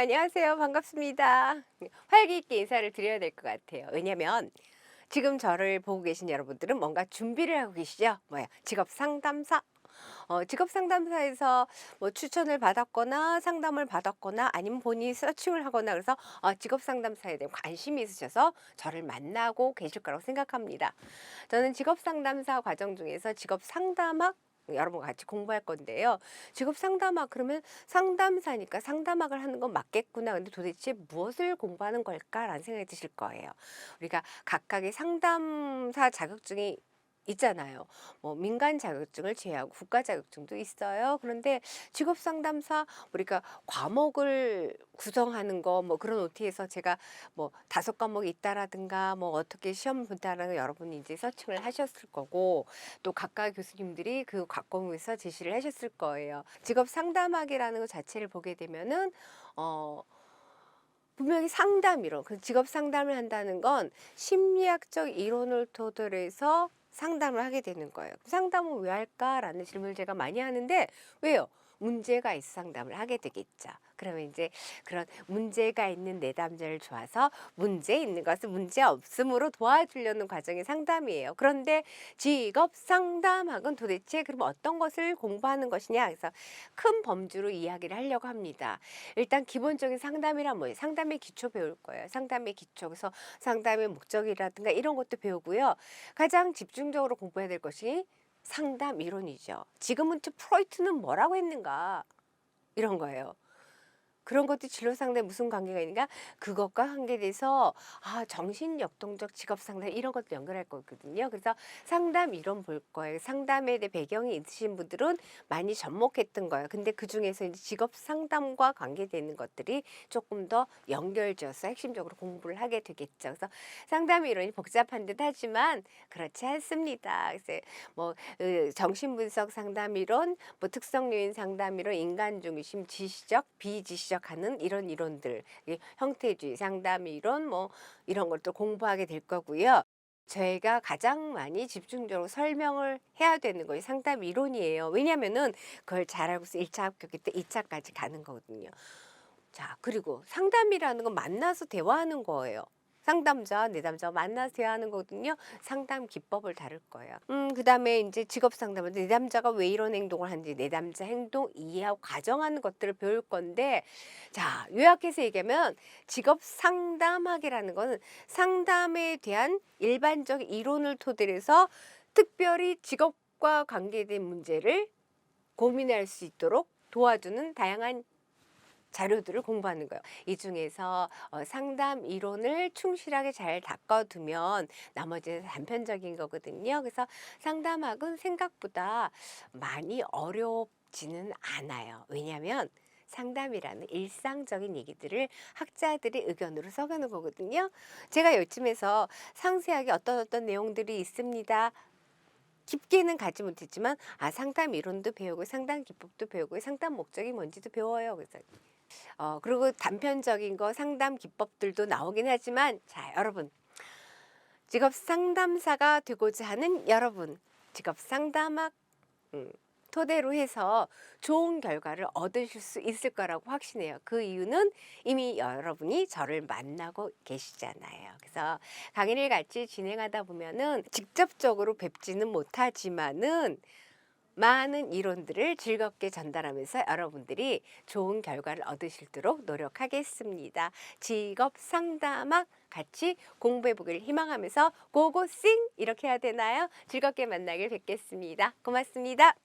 안녕하세요. 반갑습니다. 활기 있게 인사를 드려야 될 것 같아요. 왜냐면 지금 저를 보고 계신 여러분들은 뭔가 준비를 하고 계시죠? 뭐야? 직업 상담사. 직업 상담사에서 뭐 추천을 받았거나 상담을 받았거나 아니면 본인이 서칭을 하거나 그래서 직업 상담사에 대한 관심이 있으셔서 저를 만나고 계실 거라고 생각합니다. 저는 직업 상담사 과정 중에서 직업 상담학 여러분과 같이 공부할 건데요. 직업 상담학 그러면 상담사니까 상담학을 하는 건 맞겠구나. 근데 도대체 무엇을 공부하는 걸까라는 생각이 드실 거예요. 우리가 각각의 상담사 자격증이 있잖아요. 뭐 민간 자격증을 제외하고 국가 자격증도 있어요. 그런데 직업 상담사 우리가 과목을 구성하는 거 뭐 그런 OT에서 제가 뭐 5과목이 있다라든가 뭐 어떻게 시험 본다라는 여러분이 이제 서칭을 하셨을 거고 또 각각 교수님들이 그 과목에서 제시를 하셨을 거예요. 직업 상담학이라는 것 자체를 보게 되면은 어 분명히 상담 이론, 그 직업 상담을 한다는 건 심리학적 이론을 토대로 해서 상담을 하게 되는 거예요. 상담은 왜 할까라는 질문을 제가 많이 하는데 왜요? 문제가 있어 상담을 하게 되겠죠. 그러면 이제 그런 문제가 있는 내담자를 좋아서 문제 있는 것을 문제 없음으로 도와주려는 과정이 상담이에요. 그런데 직업 상담학은 도대체 그럼 어떤 것을 공부하는 것이냐? 그래서 큰 범주로 이야기를 하려고 합니다. 일단 기본적인 상담이란 뭐예요? 상담의 기초 배울 거예요. 상담의 기초. 그래서 상담의 목적이라든가 이런 것도 배우고요. 가장 집중적으로 공부해야 될 것이 상담 이론이죠. 지금은 프로이트는 뭐라고 했는가? 이런 거예요. 그런 것도 진로 상담에 무슨 관계가 있는가? 그것과 관계돼서 정신역동적 직업 상담 이런 것도 연결할 거거든요. 그래서 상담 이론 볼 거예요. 상담에 대해 배경이 있으신 분들은 많이 접목했던 거예요. 근데 그중에서 이제 직업 상담과 관계되는 것들이 조금 더 연결지어서 핵심적으로 공부를 하게 되겠죠. 그래서 상담 이론이 복잡한 듯 하지만 그렇지 않습니다. 그래서 뭐 정신분석 상담 이론, 뭐 특성요인 상담 이론, 인간 중심, 지시적, 비지시적 하는 이런 이론들, 형태주의 상담 이론 뭐 이런 걸 또 공부하게 될 거고요. 저희가 가장 많이 집중적으로 설명을 해야 되는 것이 상담 이론이에요. 왜냐면은 그걸 잘 알고서 1차 합격일 때 2차까지 가는 거거든요. 자, 그리고 상담이라는 건 만나서 대화하는 거예요. 상담자, 내담자가 만나서 대화하는 거거든요. 상담 기법을 다룰 거예요. 그다음에 이제 직업 상담은 내담자가 왜 이런 행동을 하는지 내담자 행동 이해하고 가정하는 것들을 배울 건데 자, 요약해서 얘기하면 직업 상담학이라는 거는 상담에 대한 일반적 이론을 토대로 해서 특별히 직업과 관계된 문제를 고민할 수 있도록 도와주는 다양한 자료들을 공부하는 거예요. 이 중에서 상담 이론을 충실하게 잘 닦아두면 나머지는 단편적인 거거든요. 그래서 상담학은 생각보다 많이 어렵지는 않아요. 왜냐하면 상담이라는 일상적인 얘기들을 학자들의 의견으로 써가는 거거든요. 제가 요즘에서 상세하게 어떤 내용들이 있습니다. 깊게는 가지 못했지만 상담 이론도 배우고 상담 기법도 배우고 상담 목적이 뭔지도 배워요. 그래서 그리고 단편적인 거 상담 기법들도 나오긴 하지만 자, 여러분. 직업 상담사가 되고자 하는 여러분. 직업 상담학 토대로 해서 좋은 결과를 얻으실 수 있을 거라고 확신해요. 그 이유는 이미 여러분이 저를 만나고 계시잖아요. 그래서 강의를 같이 진행하다 보면은 직접적으로 뵙지는 못하지만은 많은 이론들을 즐겁게 전달하면서 여러분들이 좋은 결과를 얻으실도록 노력하겠습니다. 직업 상담학 같이 공부해 보기를 희망하면서 고고싱 이렇게 해야 되나요? 즐겁게 만나길 뵙겠습니다. 고맙습니다.